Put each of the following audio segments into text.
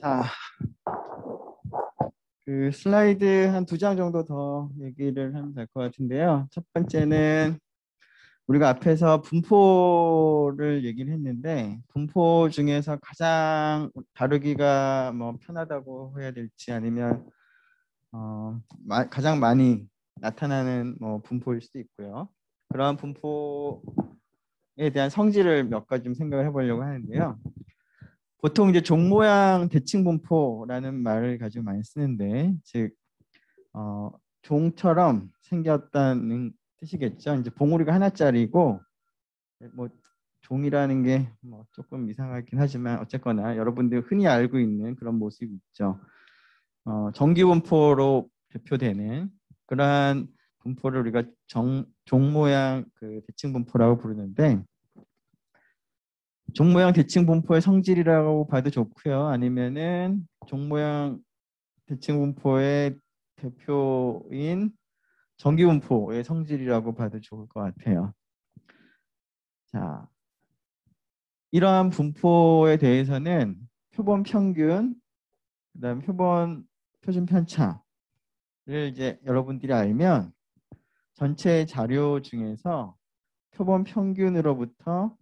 자, 그 슬라이드 한 2장 정도 더 얘기를 하면 될 것 같은데요. 첫 번째는 우리가 앞에서 분포를 얘기를 했는데, 분포 중에서 가장 다루기가 뭐 편하다고 해야 될지, 아니면 가장 많이 나타나는 뭐 분포일 수도 있고요. 그러한 분포에 대한 성질을 몇 가지 좀 생각을 해보려고 하는데요. 보통 이제 종 모양 대칭 분포라는 말을 가지고 많이 쓰는데, 즉 종처럼 생겼다는 뜻이겠죠. 이제 봉우리가 하나짜리고, 뭐 종이라는 게 뭐 조금 이상하긴 하지만 어쨌거나 여러분들 흔히 알고 있는 그런 모습이 있죠. 정기 분포로 대표되는 그러한 분포를 우리가 종 모양 그 대칭 분포라고 부르는데, 종 모양 대칭 분포의 성질이라고 봐도 좋고요. 아니면은 종 모양 대칭 분포의 대표인 정기 분포의 성질이라고 봐도 좋을 것 같아요. 자, 이러한 분포에 대해서는 표본 평균, 그다음 표준 편차를 이제 여러분들이 알면 전체 자료 중에서 표본 평균으로부터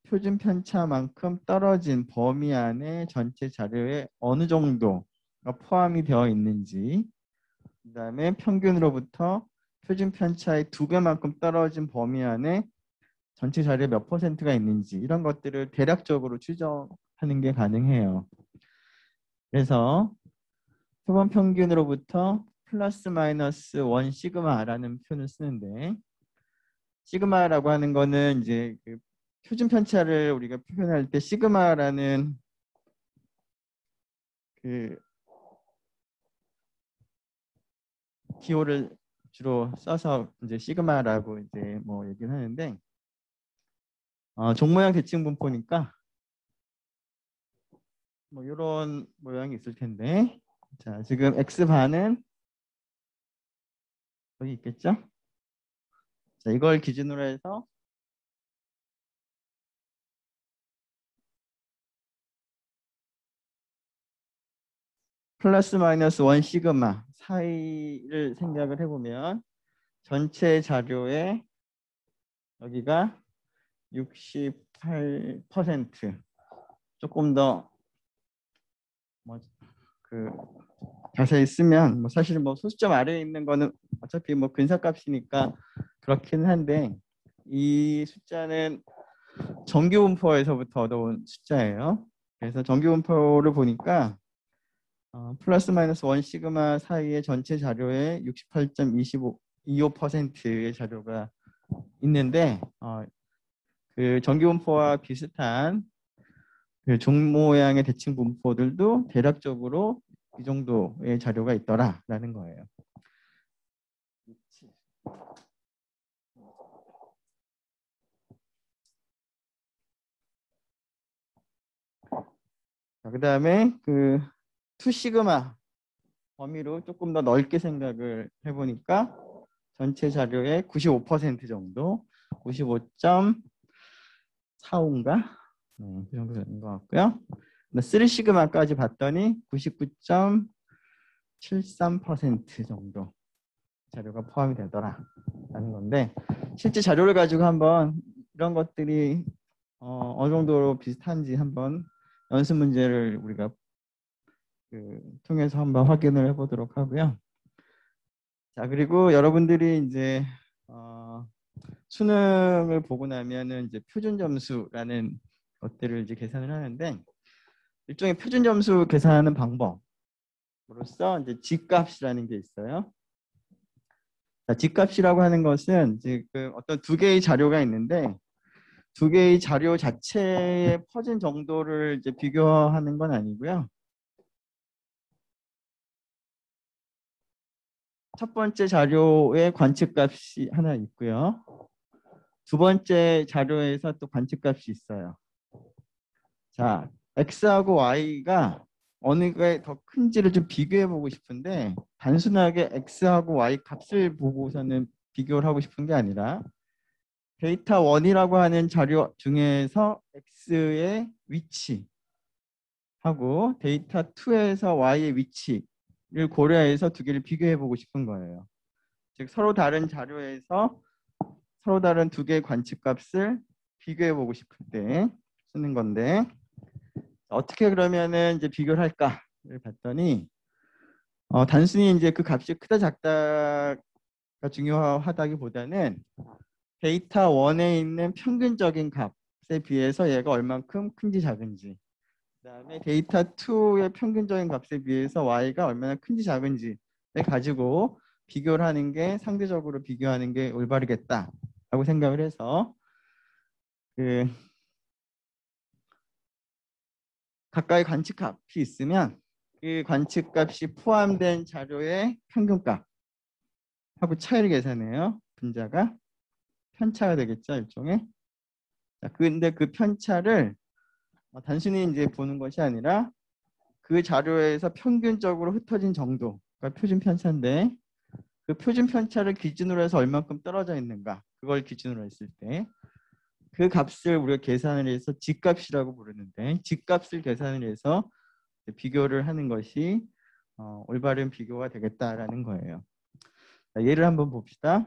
표준 편차만큼 떨어진 범위 안에 전체 자료에 어느 정도가 포함이 되어 있는지, 그다음에 평균으로부터 표준 편차의 2배만큼 떨어진 범위 안에 전체 자료에 몇 %가 있는지, 이런 것들을 대략적으로 추정하는 게 가능해요. 그래서 표본 평균으로부터 플러스 마이너스 1 시그마라는 표현을 쓰는데, 시그마라고 하는 거는 이제 그 표준 편차를 우리가 표현할 때 시그마라는 그 기호를 주로 써서 이제 시그마라고 이제 뭐 얘기를 하는데, 종 모양 대칭 분포니까 뭐 이런 모양이 있을 텐데, 자, 지금 X반은 여기 있겠죠? 자, 이걸 기준으로 해서 플러스 마이너스 1 시그마 사이를 생각을 해보면 전체 자료에 여기가 68%, 조금 더 뭐 그 자세히 쓰면 뭐 사실 뭐 소수점 아래에 있는 거는 어차피 뭐 근사값이니까 그렇긴 한데, 이 숫자는 정규 분포에서부터 얻어온 숫자예요. 그래서 정규 분포를 보니까 플러스 마이너스 1 시그마 사이의 전체 자료에 68.25%의 자료가 있는데, 그 정규 분포와 비슷한 그 종 모양의 대칭 분포들도 대략적으로 이 정도의 자료가 있더라라는 거예요. 그 다음에 그 2 시그마 범위로 조금 더 넓게 생각을 해보니까 전체 자료의 95% 정도, 95.45인가? 그 정도 되는 것 같고요. 3 시그마까지 봤더니 99.73% 정도 자료가 포함이 되더라라는 건데, 실제 자료를 가지고 한번 이런 것들이 어느 정도로 비슷한지 한번 연습 문제를 우리가 통해서 한번 확인을 해보도록 하고요. 자, 그리고 여러분들이 이제 수능을 보고 나면은 이제 표준 점수라는 것들을 이제 계산을 하는데, 일종의 표준 점수 계산하는 방법으로서 이제 G값이라는 게 있어요. 자, G값이라고 하는 것은 지금 어떤 2개의 자료가 있는데, 2개의 자료 자체의 퍼진 정도를 이제 비교하는 건 아니고요. 첫 번째 자료에 관측값이 하나 있고요. 두 번째 자료에서 또 관측값이 있어요. 자, X하고 Y가 어느 게 더 큰지를 좀 비교해 보고 싶은데, 단순하게 X하고 Y 값을 보고서는 비교를 하고 싶은 게 아니라 데이터 1이라고 하는 자료 중에서 X의 위치, 하고 데이터 2에서 y의 위치를 고려해서 두 개를 비교해 보고 싶은 거예요. 즉 서로 다른 자료에서 서로 다른 두 개의 관측값을 비교해 보고 싶을 때 쓰는 건데 어떻게 그러면은 이제 비교를 할까를 봤더니 단순히 이제 그 값이 크다 작다가 중요하다기보다는 데이터 1에 있는 평균적인 값에 비해서 얘가 얼만큼 큰지 작은지, 그다음에 데이터 2의 평균적인 값에 비해서 y가 얼마나 큰지 작은지를 가지고 비교를 하는 게 상대적으로 비교하는 게 올바르겠다라고 생각을 해서 그 각각의 관측값이 있으면 그 관측값이 포함된 자료의 평균값하고 차이를 계산해요. 분자가 편차가 되겠죠, 일종의. 자, 근데 그 편차를 단순히 이제 보는 것이 아니라 그 자료에서 평균적으로 흩어진 정도가 표준 편차인데 그 표준 편차를 기준으로 해서 얼만큼 떨어져 있는가 그걸 기준으로 했을 때 그 값을 우리가 계산을 해서 G값이라고 부르는데 G값을 계산을 해서 비교를 하는 것이 올바른 비교가 되겠다라는 거예요. 자, 예를 한번 봅시다.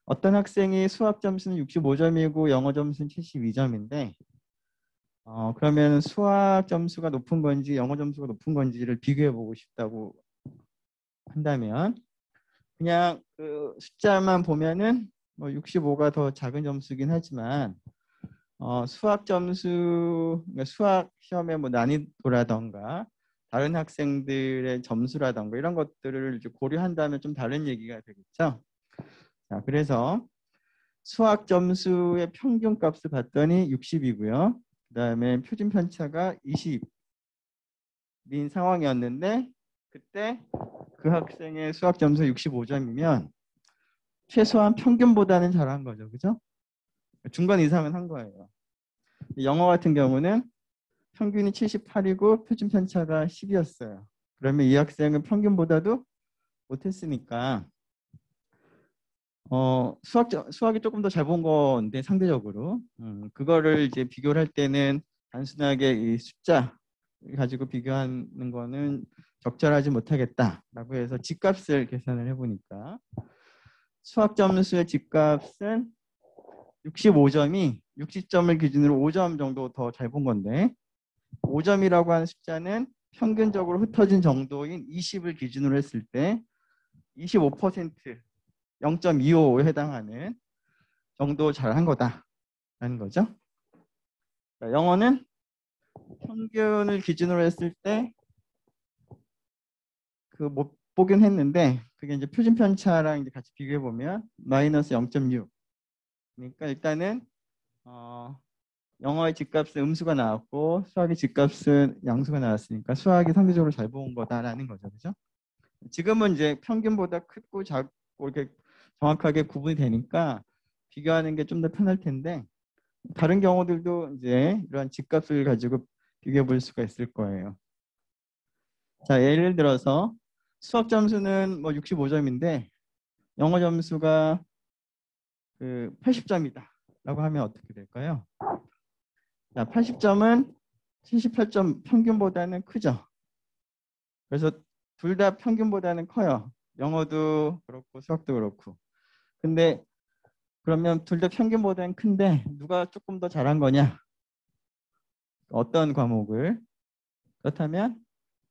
어떤 학생이 수학 점수는 65점이고 영어 점수는 72점인데 그러면 수학 점수가 높은 건지 영어 점수가 높은 건지를 비교해 보고 싶다고 한다면 그냥 그 숫자만 보면은 뭐 65가 더 작은 점수긴 하지만 수학 점수, 그러니까 수학 시험의 뭐 난이도라던가 다른 학생들의 점수라던가 이런 것들을 이제 고려한다면 좀 다른 얘기가 되겠죠. 자, 그래서 수학 점수의 평균 값을 봤더니 60이고요. 그다음에 표준 편차가 20인 상황이었는데 그때 그 학생의 수학 점수 65점이면 최소한 평균보다는 잘한 거죠. 그죠? 중간 이상은 한 거예요. 영어 같은 경우는 평균이 78이고 표준 편차가 10이었어요. 그러면 이 학생은 평균보다도 못했으니까 수학이 조금 더 잘 본 건데 상대적으로 그거를 이제 비교를 할 때는 단순하게 이 숫자 가지고 비교하는 거는 적절하지 못하겠다라고 해서 집값을 계산을 해보니까 수학 점수의 집값은 65점이 60점을 기준으로 5점 정도 더 잘 본 건데 5점이라고 하는 숫자는 평균적으로 흩어진 정도인 20을 기준으로 했을 때 25% 0.25에 해당하는 정도 잘한 거다라는 거죠. 영어는 평균을 기준으로 했을 때 그 못 보긴 했는데 그게 이제 표준 편차랑 이제 같이 비교해 보면 마이너스 0.6. 그러니까 일단은 영어의 집값은 음수가 나왔고 수학의 집값은 양수가 나왔으니까 수학이 상대적으로 잘 본 거다라는 거죠, 그죠? 지금은 이제 평균보다 크고 작고 이렇게 정확하게 구분이 되니까 비교하는 게 좀 더 편할 텐데 다른 경우들도 이제 이러한 집값을 가지고 비교해 볼 수가 있을 거예요. 자, 예를 들어서 수학 점수는 뭐 65점인데 영어 점수가 그 80점이다 라고 하면 어떻게 될까요? 자, 80점은 78점 평균보다는 크죠. 그래서 둘 다 평균보다는 커요. 영어도 그렇고 수학도 그렇고. 근데 그러면 둘 다 평균보다는 큰데 누가 조금 더 잘한 거냐? 어떤 과목을? 그렇다면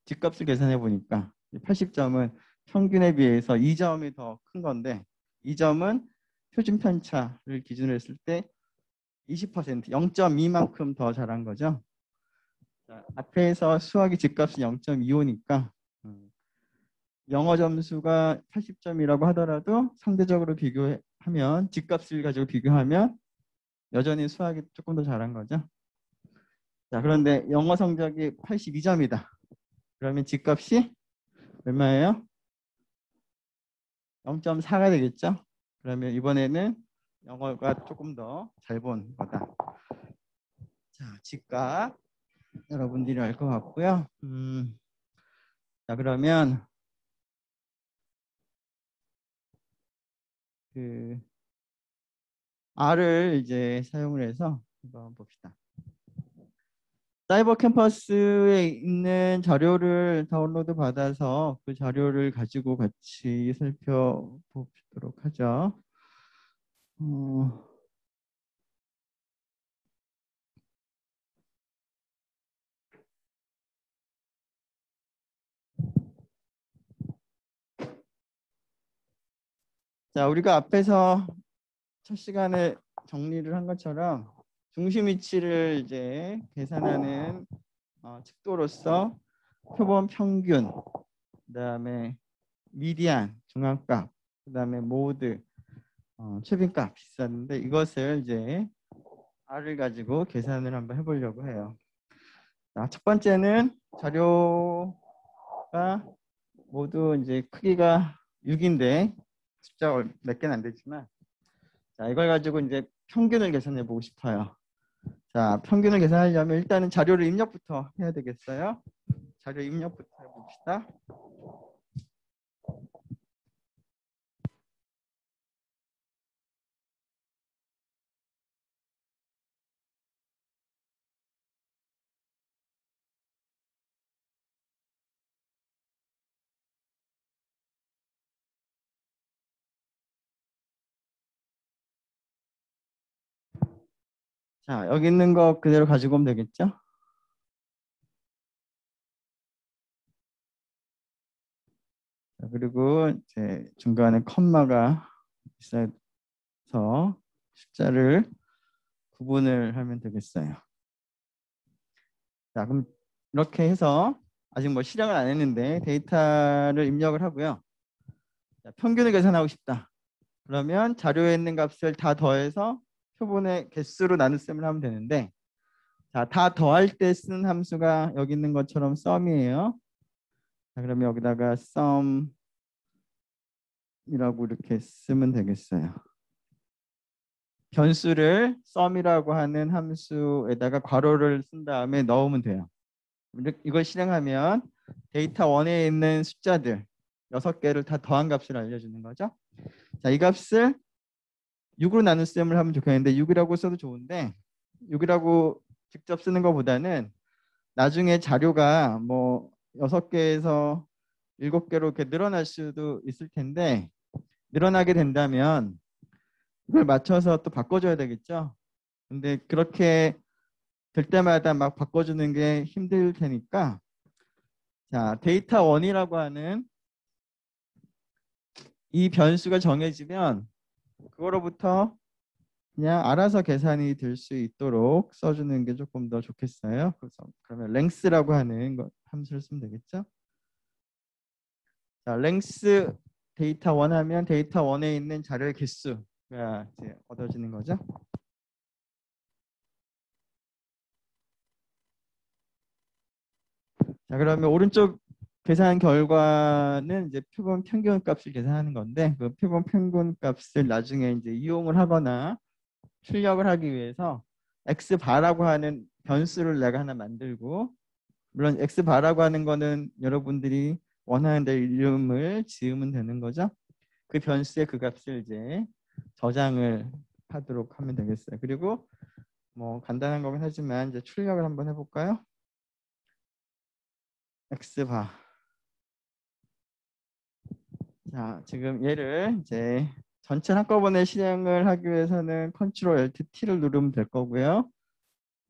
집값을 계산해 보니까 80점은 평균에 비해서 2점이 더 큰 건데 2점은 표준 편차를 기준으로 했을 때 20% 0.2만큼 더 잘한 거죠. 자, 앞에서 수학이 집값이 0.25니까 영어 점수가 80점이라고 하더라도 상대적으로 비교하면 집값을 가지고 비교하면 여전히 수학이 조금 더 잘한 거죠. 자, 그런데 영어 성적이 82점이다. 그러면 집값이 얼마예요? 0.4가 되겠죠? 그러면 이번에는 영어가 조금 더 잘 본 거다. 자, 집값 여러분들이 알 것 같고요. 자, 그러면 그 R을 이제 사용을 해서 한번 봅시다. 사이버 캠퍼스에 있는 자료를 다운로드 받아서 그 자료를 가지고 같이 살펴보도록 하죠. 어, 자, 우리가 앞에서 첫 시간에 정리를 한 것처럼 중심 위치를 이제 계산하는 측도로서 표본 평균, 그다음에 미디안, 중앙값, 그다음에 모드, 최빈값 있었는데 이것을 이제 R을 가지고 계산을 한번 해보려고 해요. 자, 첫 번째는 자료가 모두 이제 크기가 6인데 숫자가 몇 개는 안 되지만 자, 이걸 가지고 이제 평균을 계산해 보고 싶어요. 자, 평균을 계산하려면 일단은 자료를 입력부터 해야 되겠어요. 자료 입력부터 해봅시다. 자, 여기 있는 거 그대로 가지고 오면 되겠죠? 자, 그리고 이제 중간에 컴마가 있어서 숫자를 구분을 하면 되겠어요. 자, 그럼 이렇게 해서 아직 뭐 실행을 안 했는데 데이터를 입력을 하고요. 자, 평균을 계산하고 싶다. 그러면 자료에 있는 값을 다 더해서 표본의 개수로 나눗셈을 하면 되는데 자, 다 더할 때 쓰는 함수가 여기 있는 것처럼 sum이에요. 자, 그러면 여기다가 sum이라고 이렇게 쓰면 되겠어요. 변수를 sum이라고 하는 함수에다가 괄호를 쓴 다음에 넣으면 돼요. 이걸 실행하면 데이터 1에 있는 숫자들 6개를 다 더한 값을 알려주는 거죠. 자, 이 값을 6으로 나눗셈을 하면 좋겠는데 6이라고 써도 좋은데 6이라고 직접 쓰는 것보다는 나중에 자료가 뭐 6개에서 7개로 이렇게 늘어날 수도 있을 텐데 늘어나게 된다면 이걸 맞춰서 또 바꿔줘야 되겠죠. 근데 그렇게 될 때마다 막 바꿔주는 게 힘들 테니까 자, 데이터 1이라고 하는 이 변수가 정해지면 그거로부터 그냥 알아서 계산이 될 수 있도록 써주는 게 조금 더 좋겠어요. 그래서 그러면 length라고 하는 함수를 쓰면 되겠죠. 자, length 데이터 1 하면 데이터 1에 있는 자료의 개수가 이제 얻어지는 거죠. 자, 그러면 오른쪽 계산 결과는 이제 표본 평균 값을 계산하는 건데 그 표본 평균 값을 나중에 이제 이용을 하거나 출력을 하기 위해서 x바라고 하는 변수를 내가 하나 만들고 물론 x바라고 하는 거는 여러분들이 원하는 데 이름을 지으면 되는 거죠. 그 변수의 그 값을 이제 저장을 하도록 하면 되겠어요. 그리고 뭐 간단한 거긴 하지만 이제 출력을 한번 해볼까요? x바. 자, 지금 얘를 이제 전체 한꺼번에 실행을 하기 위해서는 Ctrl Alt T를 누르면 될 거고요.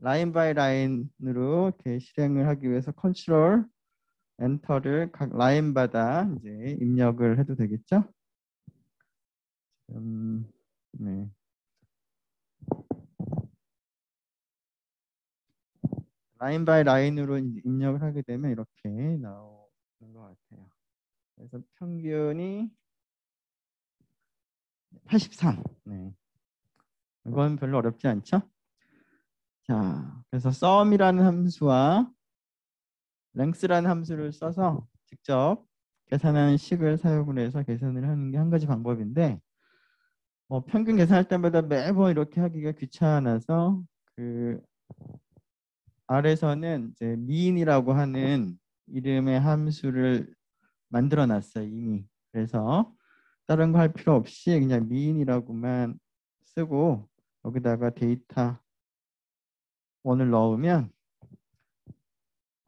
라인 바이 라인으로 이렇게 실행을 하기 위해서 Ctrl 엔터를 각 라인마다 이제 입력을 해도 되겠죠? 네. 라인 바이 라인으로 입력을 하게 되면 이렇게 나오는 것 같아요. 그래서 평균이 83. 네. 이건 별로 어렵지 않죠? 자, 그래서 sum이라는 함수와 length라는 함수를 써서 직접 계산하는 식을 사용을 해서 계산을 하는 게 한 가지 방법인데 뭐 평균 계산할 때마다 매번 이렇게 하기가 귀찮아서 그 R에서는 이제 mean이라고 하는 이름의 함수를 만들어 놨어요, 이미. 그래서 다른 거 할 필요 없이 그냥 mean이라고만 쓰고 여기다가 데이터 1을 넣으면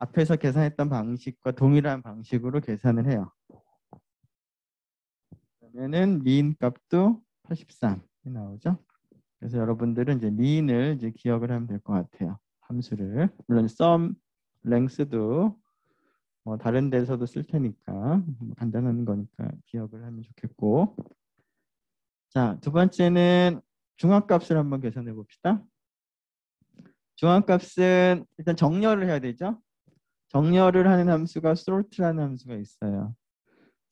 앞에서 계산했던 방식과 동일한 방식으로 계산을 해요. 그러면은 미인 값도 83이 나오죠. 그래서 여러분들은 이제 미인을 이제 기억을 하면 될 것 같아요. 함수를. 물론 sum, length도 뭐 다른 데서도 쓸 테니까 간단한 거니까 기억을 하면 좋겠고. 자, 두 번째는 중앙값을 한번 계산해 봅시다. 중앙값은 일단 정렬을 해야 되죠. 정렬을 하는 함수가 sort라는 함수가 있어요.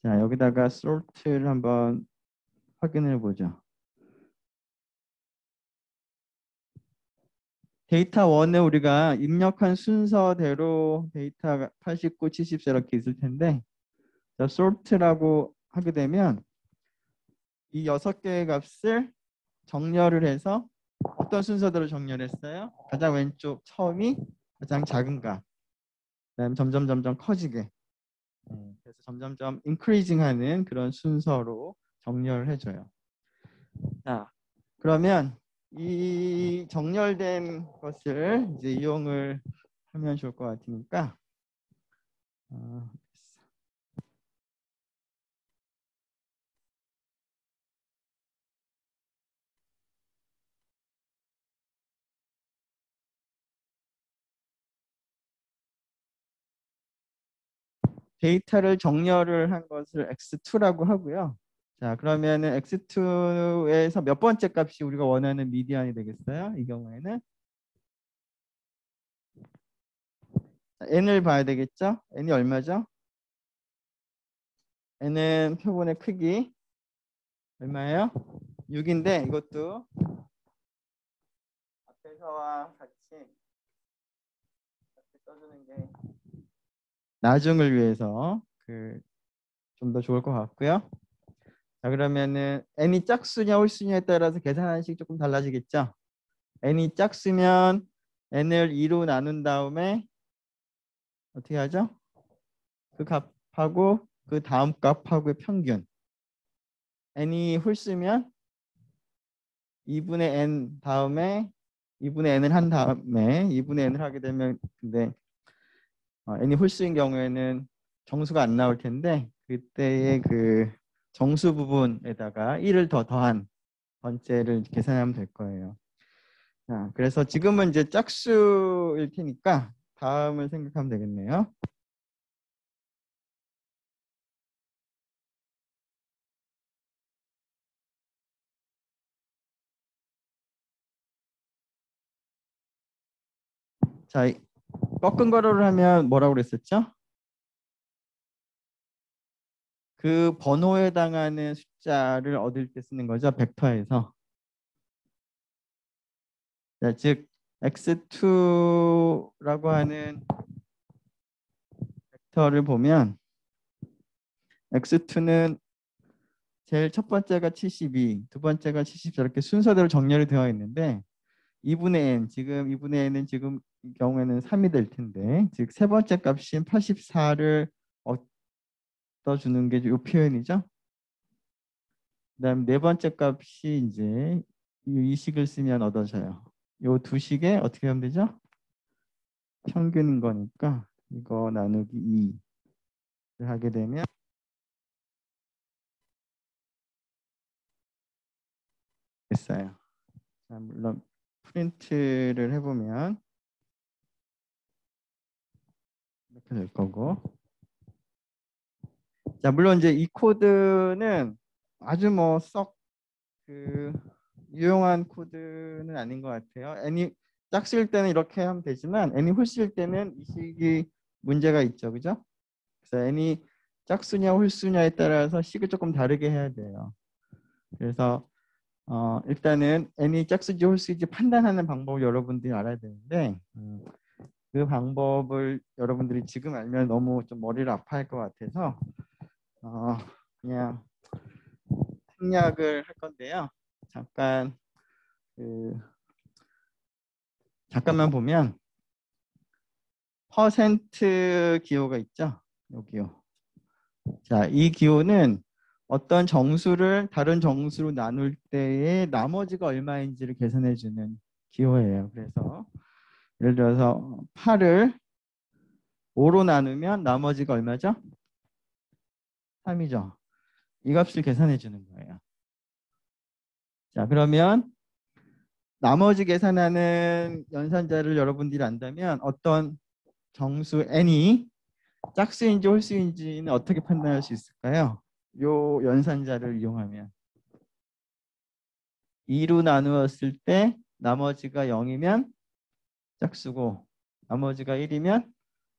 자, 여기다가 sort를 한번 확인해 보죠. 데이터 1에 우리가 입력한 순서대로 데이터가 89, 74 이렇게 있을 텐데, 자, sort라고 하게 되면 이 6개의 값을 정렬을 해서 어떤 순서대로 정렬했어요? 가장 왼쪽 처음이 가장 작은 값. 그다음에 점점 커지게. 그래서 점점점 increasing 하는 그런 순서로 정렬을 해줘요. 자, 그러면 이 정렬된 것을 이제 이용을 하면 좋을 것 같으니까 어, 데이터를 정렬을 한 것을 x2라고 하고요. 자, 그러면은 x2에서 몇 번째 값이 우리가 원하는 미디안이 되겠어요? 이 경우에는 n을 봐야 되겠죠? n이 얼마죠? n은 표본의 크기 얼마예요? 6인데 이것도 앞에서와 같이 이렇게 써주는 게 나중을 위해서 좀 더 좋을 것 같고요. 자, 그러면은 n이 짝수냐 홀수냐에 따라서 계산하는 식이 조금 달라지겠죠? n이 짝수면 n을 2로 나눈 다음에 어떻게 하죠? 그 값하고 그 다음 값하고의 평균. n이 홀수면 2분의 n 다음에 2분의 n을 한 다음에 2분의 n을 하게 되면 근데 n이 홀수인 경우에는 정수가 안 나올 텐데 그때의 그 정수 부분에다가 1을 더 더한 번째를 계산하면 될 거예요. 자, 그래서 지금은 이제 짝수일 테니까 다음을 생각하면 되겠네요. 자, 꺾은 거로를 하면 뭐라고 그랬었죠? 그 번호에 해당하는 숫자를 얻을 때 쓰는 거죠. 벡터에서. 자, 즉 x2라고 하는 벡터를 보면 x2는 제일 첫 번째가 72, 두 번째가 74 이렇게 순서대로 정렬이 되어 있는데 2분의 n, 지금 2분의 n은 지금 이 경우에는 3이 될 텐데 즉 세 번째 값인 84를 얻어주는 게 이 표현이죠. 그다음 네 번째 값이 이제 이 식을 쓰면 얻어져요. 요 두 식에 어떻게 하면 되죠? 평균인 거니까 이거 나누기 2를 하게 되면 됐어요. 자, 물론 프린트를 해보면 이렇게 될 거고. 자, 물론 이제 이 코드는 아주 뭐 썩 유용한 코드는 아닌 것 같아요. n이 짝수일 때는 이렇게 하면 되지만 n이 홀수일 때는 이 식이 문제가 있죠, 그죠? 그래서 n이 짝수냐 홀수냐에 따라서 식을 조금 다르게 해야 돼요. 그래서 일단은 n이 짝수인지 홀수인지 판단하는 방법을 여러분들이 알아야 되는데 그 방법을 여러분들이 지금 알면 너무 좀 머리를 아파할 것 같아서 그냥 생략을 할 건데요. 그, 잠깐만 보면 퍼센트 기호가 있죠. 여기요. 자, 이 기호는 어떤 정수를 다른 정수로 나눌 때의 나머지가 얼마인지를 계산해 주는 기호예요. 그래서 예를 들어서 8을 5로 나누면 나머지가 얼마죠? 3이죠. 이 값을 계산해 주는 거예요. 자, 그러면 나머지 계산하는 연산자를 여러분들이 안다면 어떤 정수 n이 짝수인지 홀수인지는 어떻게 판단할 수 있을까요? 요 연산자를 이용하면 2로 나누었을 때 나머지가 0이면 짝수고 나머지가 1이면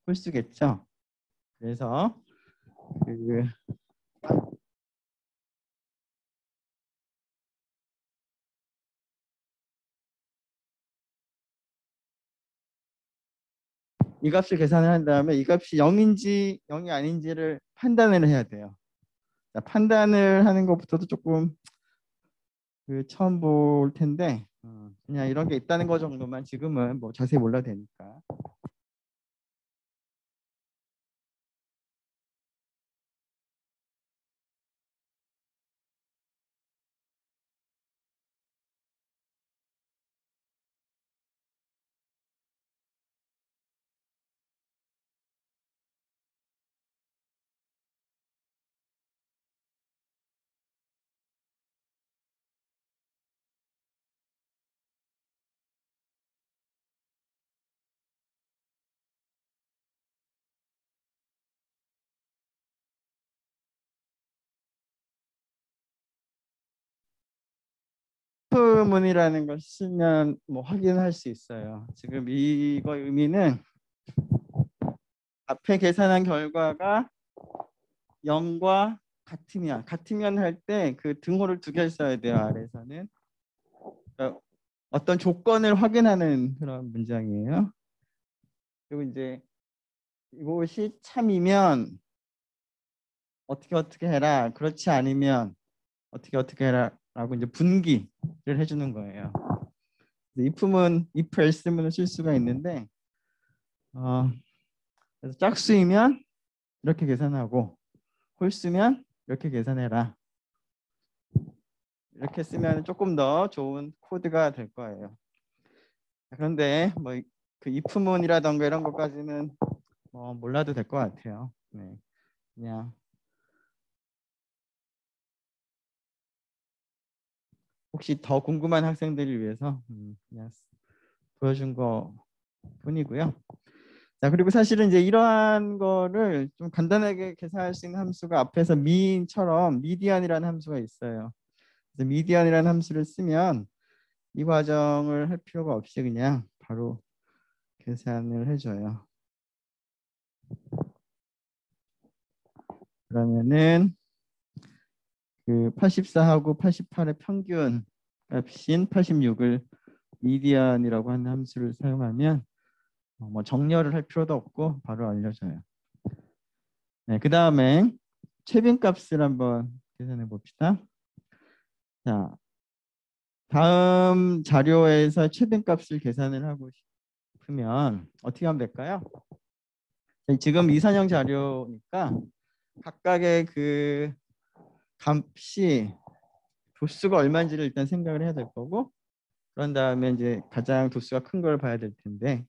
홀수겠죠. 그래서 그 이 값을 계산을 한 다음에 이 값이 0인지 0이 아닌지를 판단을 해야 돼요. 자, 판단을 하는 것부터도 조금 처음 볼 텐데 그냥 이런 게 있다는 거 정도만 지금은 뭐 자세히 몰라도 되니까. if문이라는 걸 쓰면 뭐 확인할 수 있어요. 지금 이거 의미는 앞에 계산한 결과가 0과 같으면 할 때 그 등호를 두 개를 써야 돼요. 아래에서는 그러니까 어떤 조건을 확인하는 그런 문장이에요. 그리고 이제 이것이 참이면 어떻게 해라. 그렇지 않으면 어떻게 해라라고 이제 분기를 해주는 거예요. if문, if else문을 쓸 수가 있는데 그래서 짝수이면 이렇게 계산하고 홀수면 이렇게 계산해라. 이렇게 쓰면 조금 더 좋은 코드가 될 거예요. 그런데 뭐 그 if문이라던가 이런 것까지는 뭐 몰라도 될 것 같아요. 네, 그냥 혹시 더 궁금한 학생들을 위해서 그냥 보여준 거 뿐이고요. 자, 그리고 사실은 이제 이러한 거를 좀 간단하게 계산할 수 있는 함수가 앞에서 mean처럼 median이라는 함수가 있어요. 그래서 median이라는 함수를 쓰면 이 과정을 할 필요가 없이 그냥 바로 계산을 해줘요. 그러면은 그 84하고 88의 평균 값인 86을 median이라고 하는 함수를 사용하면 뭐 정렬을 할 필요도 없고 바로 알려줘요. 네, 그 다음에 최빈값을 한번 계산해 봅시다. 자, 다음 자료에서 최빈값을 계산을 하고 싶으면 어떻게 하면 될까요? 지금 이산형 자료니까 각각의 그 값이 도수가 얼마인지를 일단 생각을 해야 될 거고 그런 다음에 이제 가장 도수가 큰 걸 봐야 될 텐데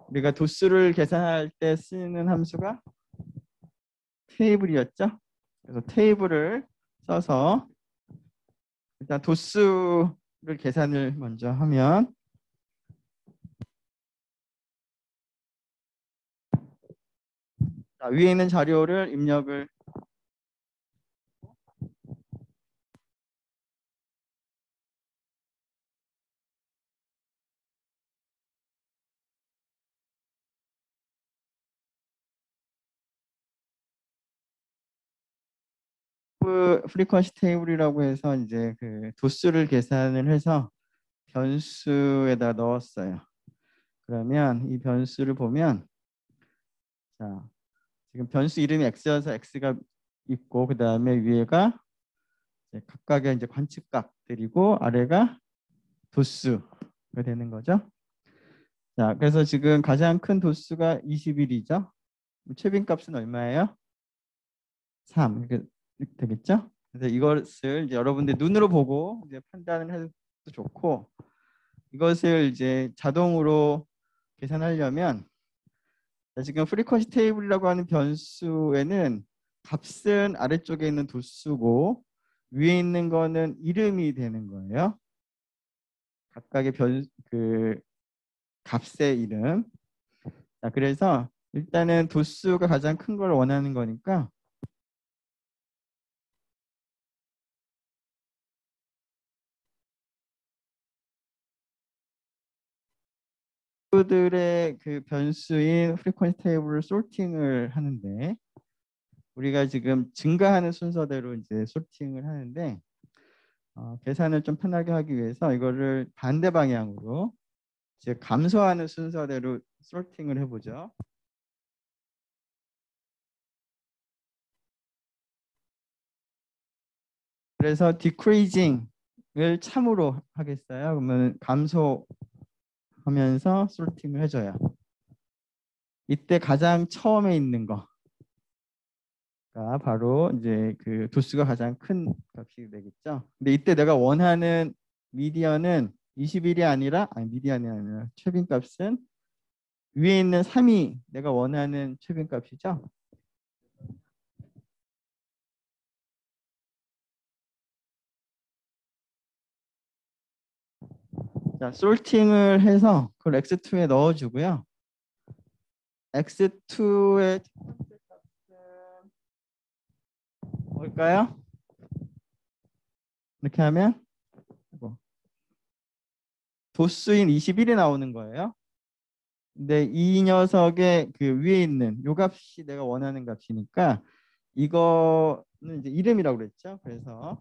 우리가 도수를 계산할 때 쓰는 함수가 테이블이었죠. 그래서 테이블을 써서 일단 도수를 계산을 먼저 하면 위에 있는 자료를 입력을 프리퀀시 테이블이라고 해서 이제 그 도수를 계산을 해서 변수에다 넣었어요. 그러면 이 변수를 보면 자, 지금 변수 이름이 x여서 x가 있고 그 다음에 위에가 이제 각각의 이제 관측각들이고 아래가 도수가 되는 거죠. 자, 그래서 지금 가장 큰 도수가 21이죠. 최빈값은 얼마예요? 3 이렇게 되겠죠? 그래서 이것을 이제 여러분들 눈으로 보고 이제 판단을 해도 좋고 이것을 이제 자동으로 계산하려면 자, 지금 프리퀀시 테이블이라고 하는 변수에는 값은 아래쪽에 있는 도수고 위에 있는 거는 이름이 되는 거예요. 각각의 그 값의 이름. 자, 그래서 일단은 도수가 가장 큰 걸 원하는 거니까 들의 그 변수인 프리퀀시 테이블을 소팅을 하는데 우리가 지금 증가하는 순서대로 이제 소팅을 하는데 계산을 좀 편하게 하기 위해서 이거를 반대 방향으로 이제 감소하는 순서대로 소팅을 해보죠. 그래서 decreasing을 참으로 하겠어요. 그러면 감소하면서 소팅을 해줘요. 이때 가장 처음에 있는 거가 바로 이제 그 도수가 가장 큰 값이 되겠죠. 근데 이때 내가 원하는 미디언은 21이 아니 미디언이 아니라 최빈 값은 위에 있는 3이 내가 원하는 최빈 값이죠. 자, 솔팅을 해서 그걸 x2에 넣어주고요. x2의 첫 번째 값은 뭘까요? 이렇게 하면 도수인 21이 나오는 거예요. 근데 이 녀석의 그 위에 있는 요 값이 내가 원하는 값이니까 이거는 이제 이름이라고 그랬죠. 그래서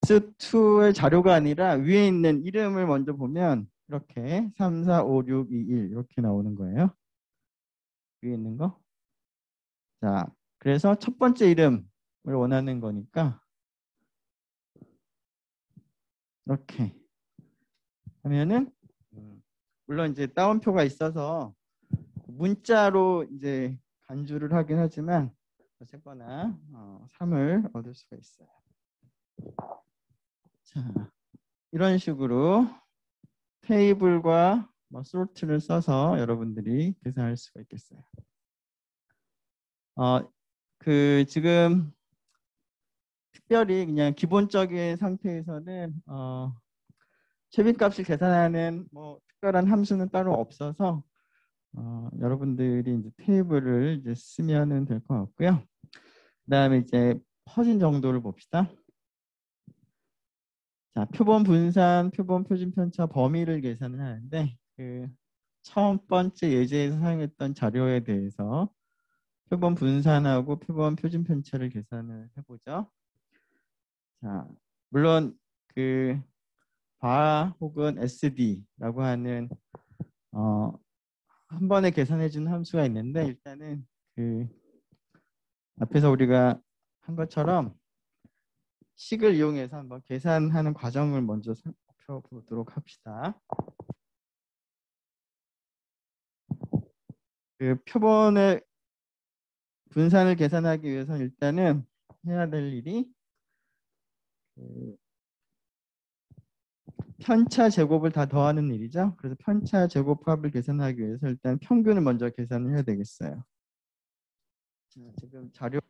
x2의 자료가 아니라 위에 있는 이름을 먼저 보면 이렇게 3, 4, 5, 6, 2, 1 이렇게 나오는 거예요. 위에 있는 거. 자, 그래서 첫 번째 이름을 원하는 거니까 이렇게 하면은 물론 이제 따옴표가 있어서 문자로 이제 간주를 하긴 하지만 어쨌거나 3을 얻을 수가 있어요. 자, 이런 식으로 테이블과 솔트를 써서 여러분들이 계산할 수가 있겠어요. 그 지금 특별히 그냥 기본적인 상태에서는 최빈값을 계산하는 뭐 특별한 함수는 따로 없어서 여러분들이 이제 테이블을 이제 쓰면은 될 것 같고요. 그다음에 이제 퍼진 정도를 봅시다. 자, 표본 분산, 표본 표준 편차 범위를 계산을 하는데 그 처음 번째 예제에서 사용했던 자료에 대해서 표본 분산하고 표본 표준 편차를 계산을 해보죠. 자, 물론 그 바 혹은 SD라고 하는 한 번에 계산해 준 함수가 있는데 일단은 그 앞에서 우리가 한 것처럼 식을 이용해서 한번 계산하는 과정을 먼저 살펴보도록 합시다. 그 표본의 분산을 계산하기 위해서는 일단은 해야 될 일이 그 편차 제곱을 다 더하는 일이죠. 그래서 편차 제곱합을 계산하기 위해서 일단 평균을 먼저 계산을 해야 되겠어요. 자, 지금 자료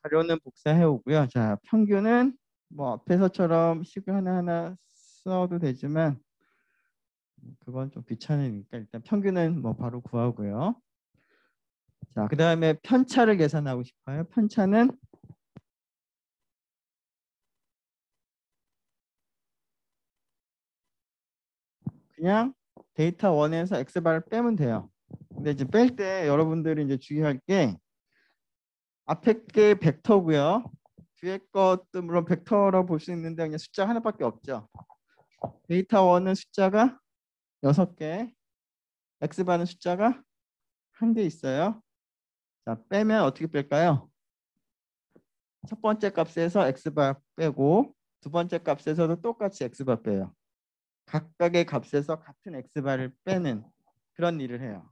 자료는 복사해 오고요. 자, 평균은 뭐 앞에서처럼 식을 하나하나 써도 되지만 그건 좀 귀찮으니까 일단 평균은 뭐 바로 구하고요. 자, 그 다음에 편차를 계산하고 싶어요. 편차는 그냥 데이터 1에서 X바를 빼면 돼요. 근데 이제 뺄 때 여러분들이 이제 주의할 게 앞에 게 벡터고요. 뒤에 것도 물론 벡터라고 볼 수 있는데 그냥 숫자 하나밖에 없죠. 데이터 1은 숫자가 6개, x바는 숫자가 한 개 있어요. 자, 빼면 어떻게 뺄까요? 첫 번째 값에서 x바 빼고 두 번째 값에서도 똑같이 x바 빼요. 각각의 값에서 같은 x바를 빼는 그런 일을 해요.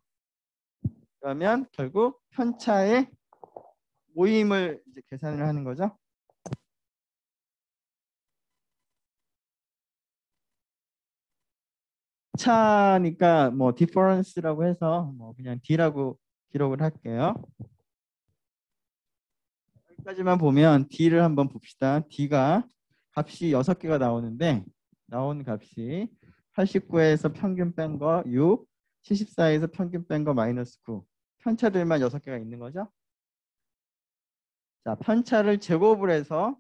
그러면 결국 편차의 모임을 이제 계산을 하는 거죠. 차니까 뭐 difference라고 해서 뭐 그냥 d라고 기록을 할게요. 여기까지만 보면 d를 한번 봅시다. d가 값이 6개가 나오는데 나온 값이 89에서 평균 뺀 거 6, 74에서 평균 뺀 거 마이너스 9. 편차들만 6개가 있는 거죠. 자, 편차를 제곱을 해서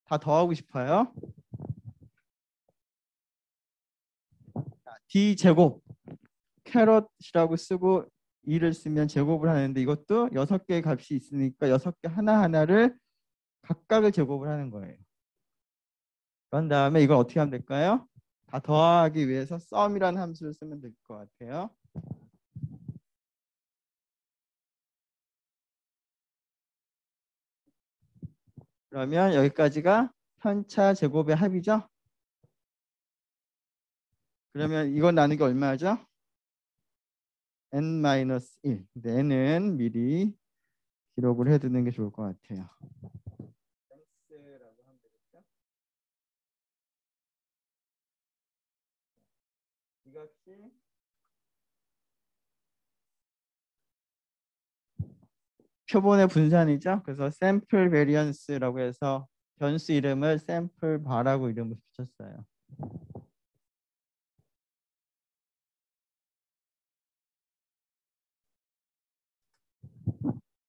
다 더하고 싶어요. 자, d 제곱 캐럿이라고 쓰고 2를 쓰면 제곱을 하는데 이것도 6개의 값이 있으니까 6개 하나하나를 각각을 제곱을 하는 거예요. 그런 다음에 이걸 어떻게 하면 될까요? 다 더하기 위해서 썸이라는 함수를 쓰면 될 것 같아요. 그러면 여기까지가 편차 제곱의 합이죠. 그러면 이거 나누기 얼마죠? n-1. 근데 n은 미리 기록을 해두는 게 좋을 것 같아요. x라고 하면 되겠죠? 이 값이 표본의 분산이죠. 그래서 샘플 베리언스라고 해서 변수 이름을 샘플 바라고 이름을 붙였어요.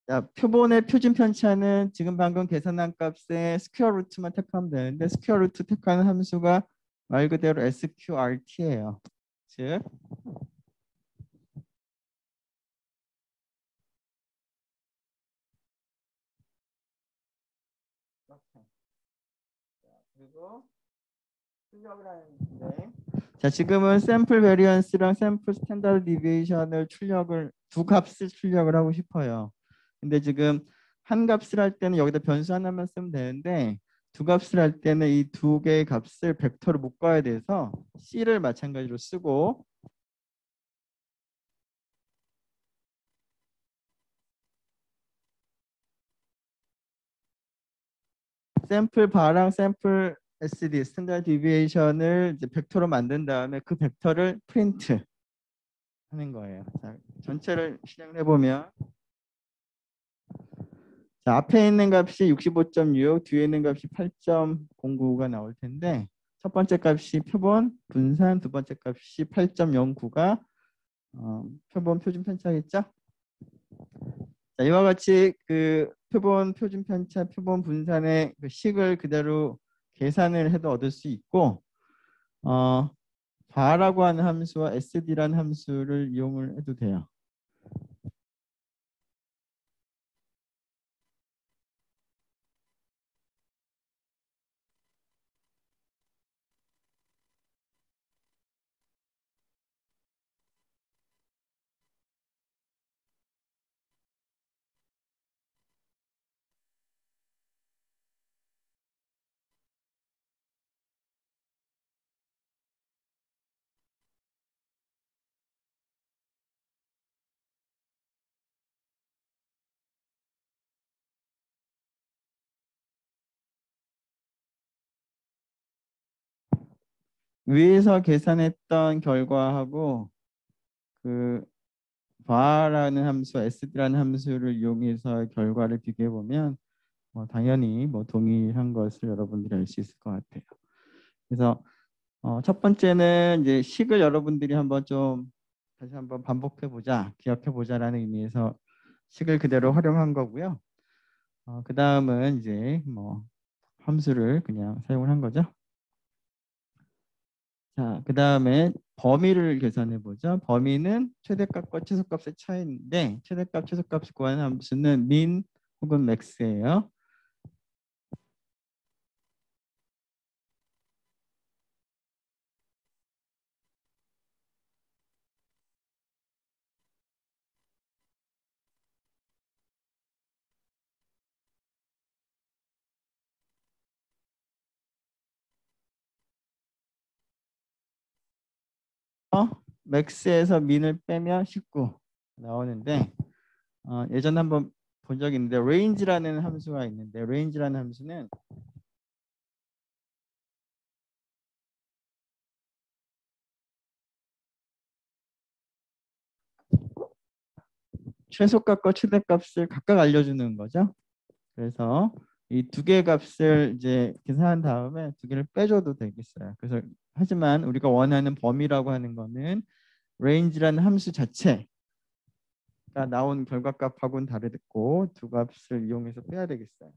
자, 표본의 표준 편차는 지금 방금 계산한 값의 스퀘어 루트만 택하면 되는데 스퀘어 루트 택하는 함수가 말 그대로 sqrt예요. 즉 이렇게. 자, 그리고 출력을 하는데 자, 지금은 샘플 베리언스랑 샘플 스탠다드 디비에이션을 출력을 두 값을 출력을 하고 싶어요. 근데 지금 한 값을 할 때는 여기다 변수 하나만 쓰면 되는데 두 값을 할 때는 이 두 개의 값을 벡터로 묶어야 돼서 C를 마찬가지로 쓰고 샘플 바랑 샘플 SD 스탠다드 디비에이션을 이제 벡터로 만든 다음에 그 벡터를 프린트 하는 거예요. 자, 전체를 실행을 해보면 자, 앞에 있는 값이 65.6, 뒤에 있는 값이 8.09가 나올 텐데 첫 번째 값이 표본 분산, 두 번째 값이 8.09가 표본 표준 편차겠죠? 자, 이와 같이 그 표본 표준 편차, 표본 분산의 그 식을 그대로 계산을 해도 얻을 수 있고 바라고 하는 함수와 SD라는 함수를 이용을 해도 돼요. 위에서 계산했던 결과하고 그 var라는 함수, sd라는 함수를 이용해서 결과를 비교해 보면 당연히 동일한 것을 여러분들이 알 수 있을 것 같아요. 그래서 첫 번째는 이제 식을 여러분들이 한번 좀 다시 한번 반복해 보자, 기억해 보자라는 의미에서 식을 그대로 활용한 거고요. 그 다음은 이제 함수를 그냥 사용을 한 거죠. 자, 그 다음에 범위를 계산해 보죠. 범위는 최대값과 최소값의 차이인데 최대값, 최소값을 구하는 함수는 min 혹은 max예요. 맥스에서 민을 빼면 19 나오는데 예전에 한번 본 적이 있는데 range라는 함수가 있는데 range라는 함수는 최소값과 최대값을 각각 알려주는 거죠. 그래서 이 두 개의 값을 이제 계산한 다음에 두 개를 빼줘도 되겠어요. 그래서 하지만 우리가 원하는 범위라고 하는 거는 range라는 함수 자체가 나온 결과값하고는 다르고 두 값을 이용해서 빼야 되겠어요.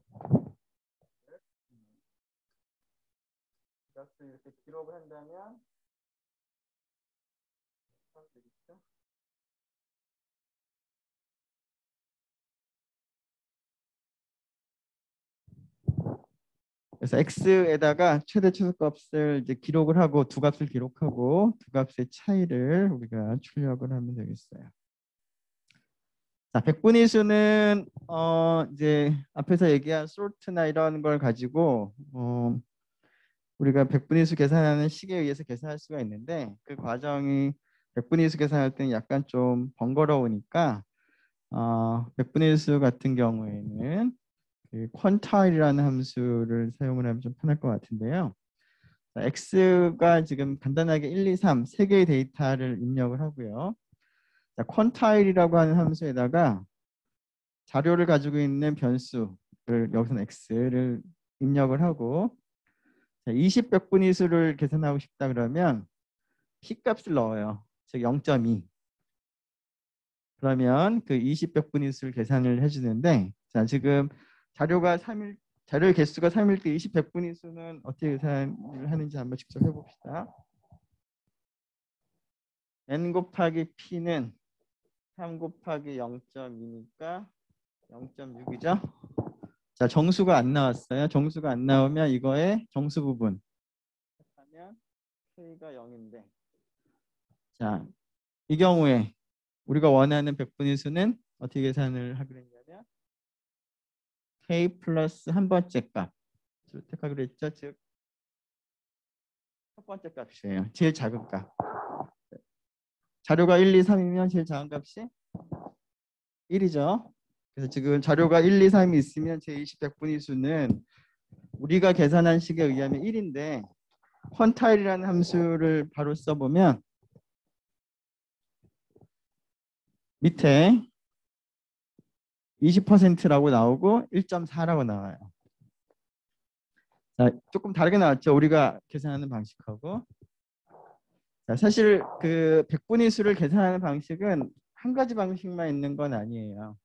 값을 이렇게 기록을 한다면 되겠죠? 그래서 x에다가 최대 최소값을 이제 기록을 하고 두 값을 기록하고 두 값의 차이를 우리가 출력을 하면 되겠어요. 자, 백분위 수는 이제 앞에서 얘기한 sort나 이런 걸 가지고 우리가 백분위 수 계산하는 식에 의해서 계산할 수가 있는데 그 과정이 백분위 수 계산할 때는 약간 좀 번거로우니까 백분위 수 같은 경우에는 그 quantile이라는 함수를 사용을 하면 좀 편할 것 같은데요. 자, x가 지금 간단하게 1, 2, 3 세 개의 데이터를 입력을 하고요. 자, quantile이라고 하는 함수에다가 자료를 가지고 있는 변수를 여기서는 x를 입력을 하고 20 백분위수를 계산하고 싶다 그러면 p 값을 넣어요. 즉 0.2. 그러면 그 20 백분위수를 계산을 해주는데 자 지금 자료가 3일 자료의 개수가 3일 때 20 백분위수는 어떻게 계산을 하는지 한번 직접 해봅시다. n 곱하기 p는 3 곱하기 0.2니까 0.6이죠. 자, 정수가 안 나왔어요. 정수가 안 나오면 이거의 정수 부분 하면 k가 0인데 자, 이 경우에 우리가 원하는 백분위 수는 어떻게 계산을 하기로 했냐면 k 플러스 한 번째 값을 택하기로 했죠. 즉, 첫 번째 값이에요. 제일 작은 값. 자료가 1, 2, 3이면 제일 작은 값이 1이죠. 그래서 지금 자료가 1, 2, 3이 있으면 제20 백분위 수는 우리가 계산한 식에 의하면 1인데 퀀타일이라는 함수를 바로 써보면 밑에 20%라고 나오고 1.4라고 나와요. 자, 조금 다르게 나왔죠. 우리가 계산하는 방식하고. 자, 사실 그 백분위 수를 계산하는 방식은 한 가지 방식만 있는 건 아니에요.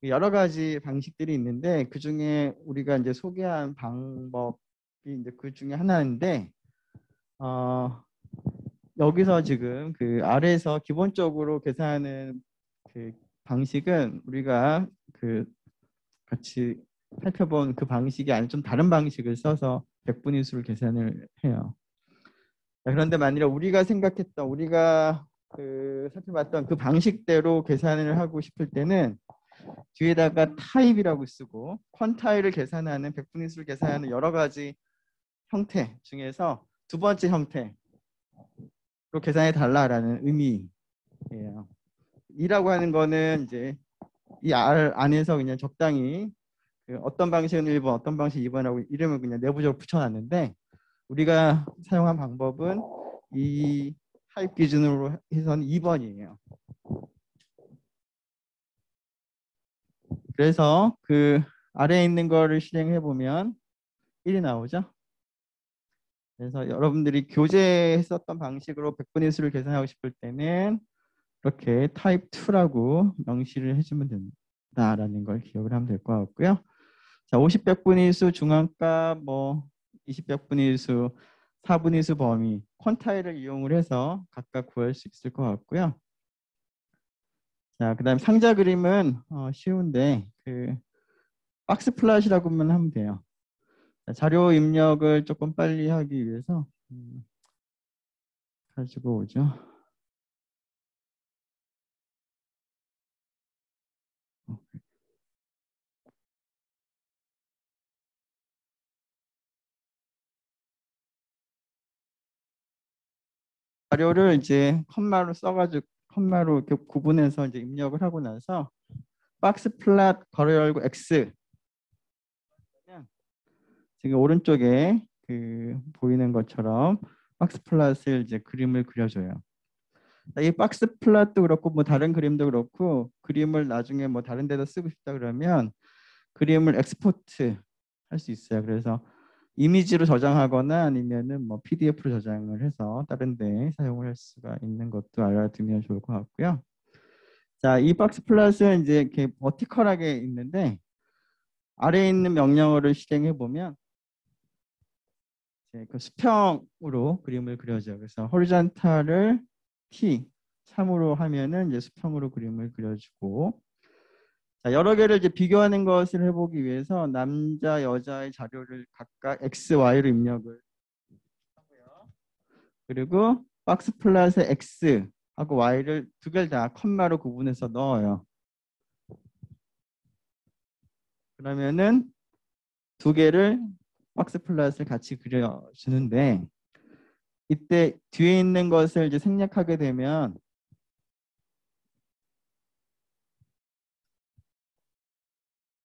여러 가지 방식들이 있는데 그 중에 우리가 이제 소개한 방법이 이제 그 중에 하나인데 어, 여기서 지금 그 아래에서 기본적으로 계산하는 그 방식은 우리가 그 같이 살펴본 그 방식이 아닌 좀 다른 방식을 써서 백분위 수를 계산을 해요. 자, 그런데 만일에 우리가 생각했던 우리가 그 살펴봤던 그 방식대로 계산을 하고 싶을 때는 뒤에다가 타입이라고 쓰고 퀀타일을 계산하는 백분위 수를 계산하는 여러 가지 형태 중에서 두 번째 형태로 계산해 달라라는 의미예요. 이라고 하는 거는 이제 이 R 안에서 그냥 적당히 그 어떤 방식은 1번, 어떤 방식 2번하고 이름을 그냥 내부적으로 붙여놨는데 우리가 사용한 방법은 이 타입 기준으로 해서는 2번이에요. 그래서 그 아래에 있는 거를 실행해 보면 1이 나오죠. 그래서 여러분들이 교재했었던 방식으로 백분위 수를 계산하고 싶을 때는 이렇게 타입 2라고 명시를 해주면 된다라는 걸 기억을 하면 될 것 같고요. 자, 50 백분위 수 중앙값, 뭐 20 백분위 수, 4분위 수 범위, 퀀타일을 이용을 해서 각각 구할 수 있을 것 같고요. 자, 그다음 상자 그림은 쉬운데 그 박스 플랫이라고만 하면 돼요. 자, 자료 입력을 조금 빨리 하기 위해서 가지고 오죠. 자료를 이제 컴마로 써가지고 컴마로 이렇게 구분해서 이제 입력을 하고 나서 박스 플랫 괄호 열고 X 지금 오른쪽에 그 보이는 것처럼 박스 플랫을 이제 그림을 그려줘요. 이 박스 플랫도 그렇고 뭐 다른 그림도 그렇고 그림을 나중에 뭐 다른 데다 쓰고 싶다 그러면 그림을 엑스포트 할 수 있어요. 그래서 이미지로 저장하거나 아니면은 뭐 PDF로 저장을 해서 다른 데 사용을 할 수가 있는 것도 알아두면 좋을 것 같고요. 자, 이 박스 플랫은 이제 이렇게 버티컬하게 있는데 아래에 있는 명령어를 실행해 보면 그 수평으로 그림을 그려줘요. 그래서 호리존탈을 T 3으로 하면은 이제 수평으로 그림을 그려주고, 자, 여러 개를 이제 비교하는 것을 해보기 위해서 남자 여자의 자료를 각각 X, Y로 입력을 하고요. 그리고 박스 플랫에 X 하고 Y를 두 개를 다 컴마로 구분해서 넣어요. 그러면은 두 개를 박스 플랫을 같이 그려주는데 이때 뒤에 있는 것을 이제 생략하게 되면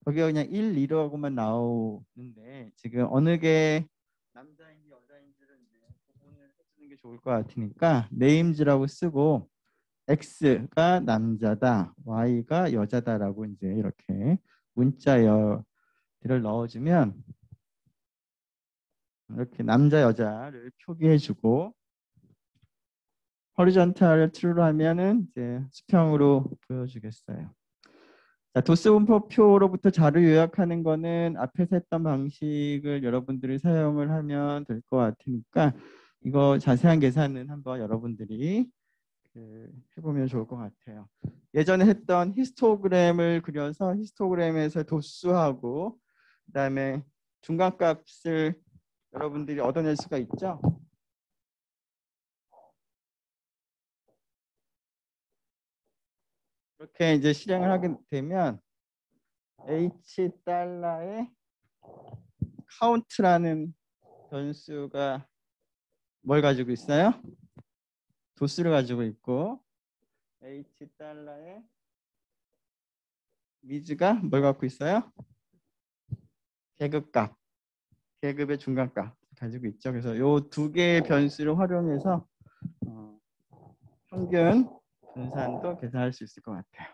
거기가 그냥 1, 2라고만 나오는데 지금 어느 게 남자인지 여자인지를 이제 구분을 해주는 게 좋을 것 같으니까 네임즈라고 쓰고 X가 남자다, Y가 여자다라고 이제 이렇게 문자열을 넣어주면 이렇게 남자 여자를 표기해주고 허리존탈을 true로 하면은 이제 수평으로 보여주겠어요. 자, 도스 분포표로부터 자료 요약하는 거는 앞에서 했던 방식을 여러분들이 사용을 하면 될 것 같으니까 이거 자세한 계산은 한번 여러분들이 해보면 좋을 것 같아요. 예전에 했던 히스토그램을 그려서 히스토그램에서 도수하고 그다음에 중간값을 여러분들이 얻어낼 수가 있죠. 이렇게 이제 실행을 하게 되면 H 달러의 카운트라는 변수가 뭘 가지고 있어요? 도수를 가지고 있고 H 달러의 위즈가 뭘 갖고 있어요? 계급값, 계급의 중간값 가지고 있죠. 그래서 이 두 개의 변수를 활용해서 평균 분산도 계산할 수 있을 것 같아요.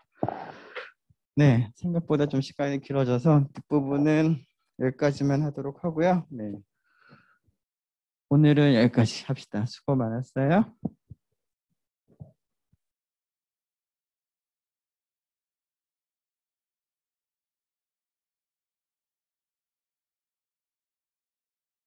네, 생각보다 좀 시간이 길어져서 뒷부분은 여기까지만 하도록 하고요. 네, 오늘은 여기까지 합시다. 수고 많았어요.